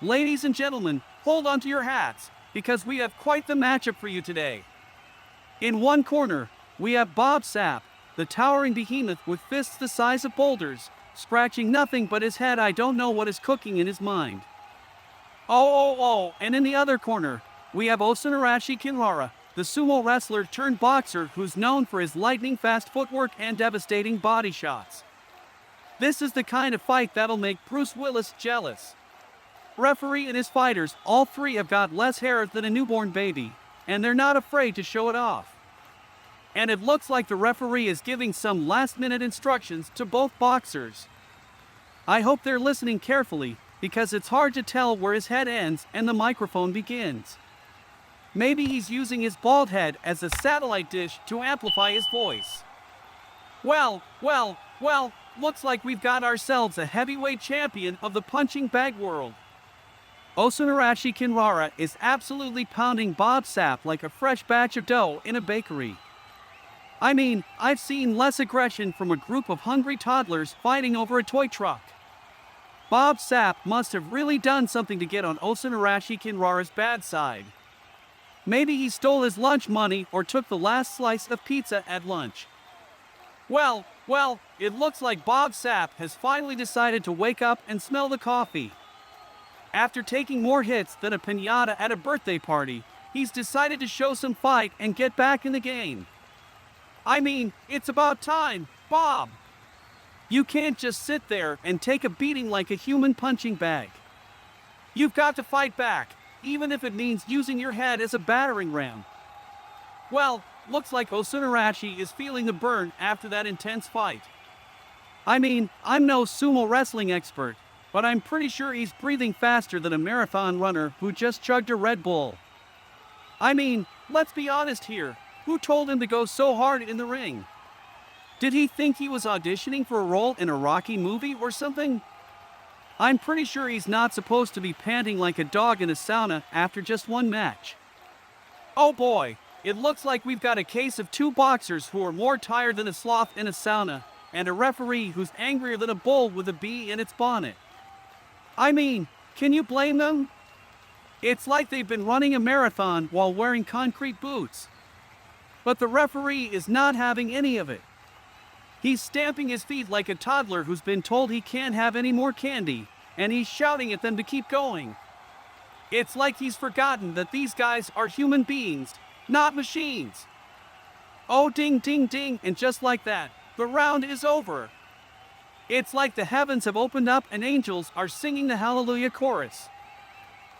Ladies and gentlemen, hold on to your hats, because we have quite the matchup for you today. In one corner, we have Bob Sapp, the towering behemoth with fists the size of boulders, scratching nothing but his head. I don't know what is cooking in his mind. And in the other corner, we have Osunaarashi Kintaro, the sumo wrestler turned boxer who's known for his lightning-fast footwork and devastating body shots. This is the kind of fight that'll make Bruce Willis jealous. Referee and his fighters, all three have got less hair than a newborn baby, and they're not afraid to show it off. And it looks like the referee is giving some last-minute instructions to both boxers. I hope they're listening carefully, because it's hard to tell where his head ends and the microphone begins. Maybe he's using his bald head as a satellite dish to amplify his voice. Well, looks like we've got ourselves a heavyweight champion of the punching bag world. Osunaarashi Kintaro is absolutely pounding Bob Sapp like a fresh batch of dough in a bakery. I mean, I've seen less aggression from a group of hungry toddlers fighting over a toy truck. Bob Sapp must have really done something to get on Osunaarashi Kintaro's bad side. Maybe he stole his lunch money or took the last slice of pizza at lunch. Well, it looks like Bob Sapp has finally decided to wake up and smell the coffee. After taking more hits than a piñata at a birthday party, he's decided to show some fight and get back in the game. I mean, it's about time, Bob. You can't just sit there and take a beating like a human punching bag. You've got to fight back, even if it means using your head as a battering ram. Well, looks like Osunaarashi is feeling the burn after that intense fight. I mean, I'm no sumo wrestling expert, but I'm pretty sure he's breathing faster than a marathon runner who just chugged a Red Bull. I mean, let's be honest here. Who told him to go so hard in the ring? Did he think he was auditioning for a role in a Rocky movie or something? I'm pretty sure he's not supposed to be panting like a dog in a sauna after just one match. Oh boy, it looks like we've got a case of two boxers who are more tired than a sloth in a sauna, and a referee who's angrier than a bull with a bee in its bonnet. I mean, can you blame them? It's like they've been running a marathon while wearing concrete boots. But the referee is not having any of it. He's stamping his feet like a toddler who's been told he can't have any more candy, and he's shouting at them to keep going. It's like he's forgotten that these guys are human beings, not machines. Oh, ding, ding, ding, and just like that, the round is over. It's like the heavens have opened up and angels are singing the Hallelujah chorus.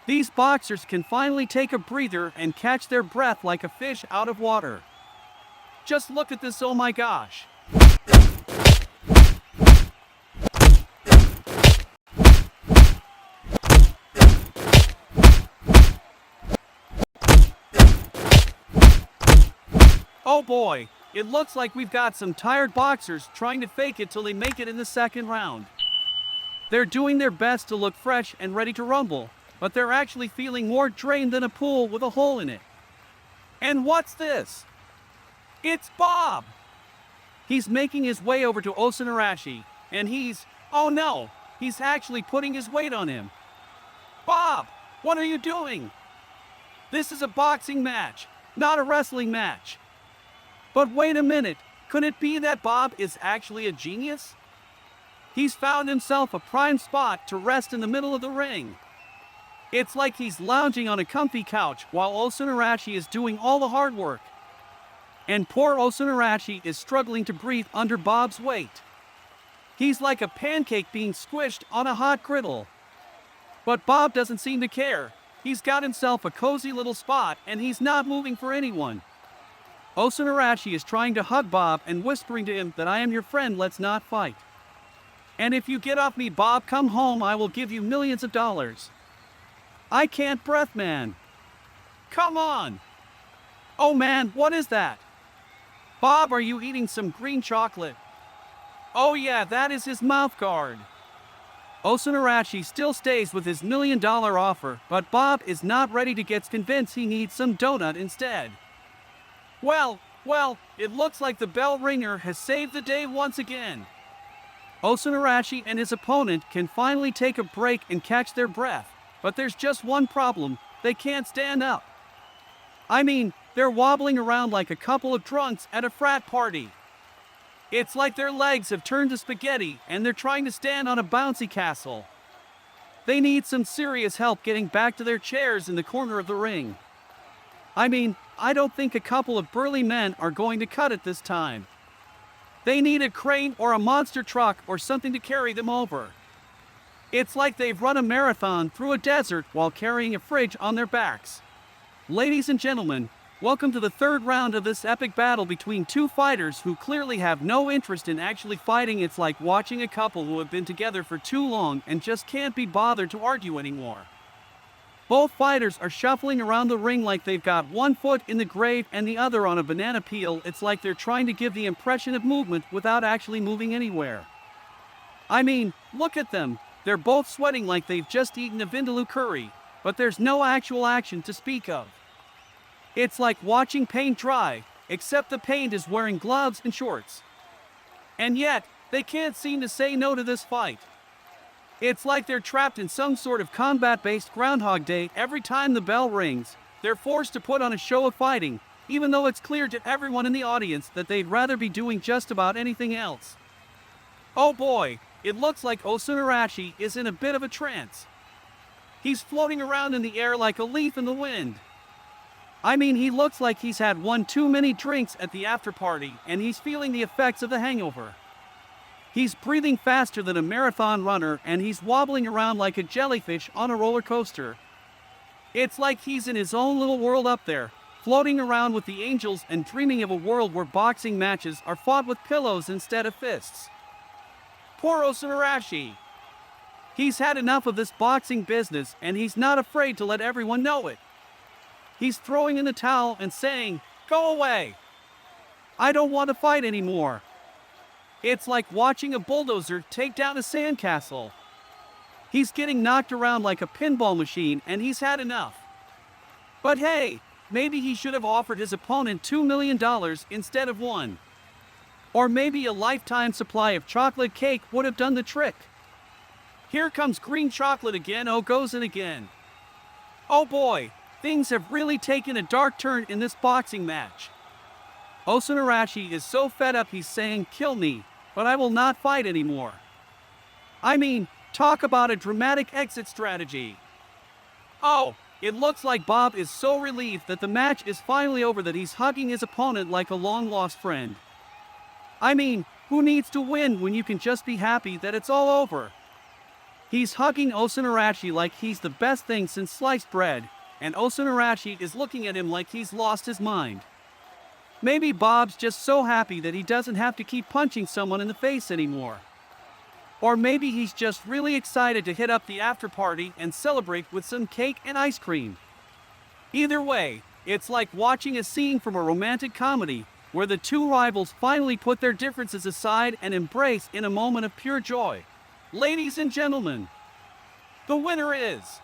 These boxers can finally take a breather and catch their breath like a fish out of water. Just look at this, oh my gosh. Oh boy, it looks like we've got some tired boxers trying to fake it till they make it in the second round. They're doing their best to look fresh and ready to rumble, but they're actually feeling more drained than a pool with a hole in it. And what's this? It's Bob! He's making his way over to Osunaarashi, and oh no, he's actually putting his weight on him. Bob, what are you doing? This is a boxing match, not a wrestling match. But wait a minute, could it be that Bob is actually a genius? He's found himself a prime spot to rest in the middle of the ring. It's like he's lounging on a comfy couch while Osunaarashi is doing all the hard work. And poor Osunaarashi is struggling to breathe under Bob's weight. He's like a pancake being squished on a hot griddle. But Bob doesn't seem to care. He's got himself a cozy little spot and he's not moving for anyone. Osunaarashi is trying to hug Bob and whispering to him that I am your friend, let's not fight. And if you get off me, Bob, come home, I will give you millions of dollars. I can't breath, man. Come on. Oh man, what is that? Bob, are you eating some green chocolate? Oh yeah, that is his mouth guard. Osunaarashi still stays with his $1 million offer, but Bob is not ready to get convinced he needs some donut instead. Well, it looks like the bell ringer has saved the day once again. Osunaarashi and his opponent can finally take a break and catch their breath, But there's just one problem: they can't stand up. I mean, they're wobbling around like a couple of drunks at a frat party. It's like their legs have turned to spaghetti and they're trying to stand on a bouncy castle. They need some serious help getting back to their chairs in the corner of the ring. I mean, I don't think a couple of burly men are going to cut it this time. They need a crane or a monster truck or something to carry them over. It's like they've run a marathon through a desert while carrying a fridge on their backs. Ladies and gentlemen, welcome to the third round of this epic battle between two fighters who clearly have no interest in actually fighting. It's like watching a couple who have been together for too long and just can't be bothered to argue anymore. Both fighters are shuffling around the ring like they've got one foot in the grave and the other on a banana peel. It's like they're trying to give the impression of movement without actually moving anywhere. I mean, look at them. They're both sweating like they've just eaten a vindaloo curry, but there's no actual action to speak of. It's like watching paint dry, except the paint is wearing gloves and shorts. And yet, they can't seem to say no to this fight. It's like they're trapped in some sort of combat-based Groundhog Day. Every time the bell rings, they're forced to put on a show of fighting, even though it's clear to everyone in the audience that they'd rather be doing just about anything else. Oh boy, it looks like Osunaarashi is in a bit of a trance. He's floating around in the air like a leaf in the wind. I mean, he looks like he's had one too many drinks at the after party and he's feeling the effects of the hangover. He's breathing faster than a marathon runner and he's wobbling around like a jellyfish on a roller coaster. It's like he's in his own little world up there, floating around with the angels and dreaming of a world where boxing matches are fought with pillows instead of fists. Poor Osunaarashi. He's had enough of this boxing business and he's not afraid to let everyone know it. He's throwing in the towel and saying, "Go away. I don't want to fight anymore." It's like watching a bulldozer take down a sandcastle. He's getting knocked around like a pinball machine and he's had enough. But hey, maybe he should have offered his opponent $2 million instead of one. Or maybe a lifetime supply of chocolate cake would have done the trick. Here comes green chocolate again. Oh, goes in again. Oh boy, things have really taken a dark turn in this boxing match. Osunaarashi is so fed up he's saying, "Kill me, but I will not fight anymore." I mean, talk about a dramatic exit strategy. Oh, it looks like Bob is so relieved that the match is finally over that he's hugging his opponent like a long-lost friend. I mean, who needs to win when you can just be happy that it's all over? He's hugging Osunaarashi like he's the best thing since sliced bread, and Osunaarashi is looking at him like he's lost his mind. Maybe Bob's just so happy that he doesn't have to keep punching someone in the face anymore. Or maybe he's just really excited to hit up the after party and celebrate with some cake and ice cream. Either way, it's like watching a scene from a romantic comedy where the two rivals finally put their differences aside and embrace in a moment of pure joy. Ladies and gentlemen, the winner is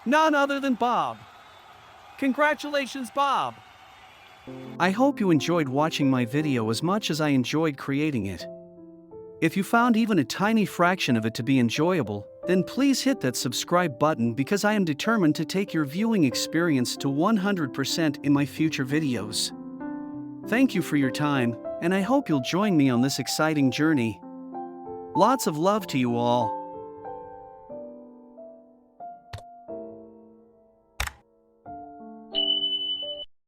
none other than Bob. Congratulations, Bob. I hope you enjoyed watching my video as much as I enjoyed creating it. If you found even a tiny fraction of it to be enjoyable, then please hit that subscribe button because I am determined to take your viewing experience to 100% in my future videos. Thank you for your time, and I hope you'll join me on this exciting journey. Lots of love to you all.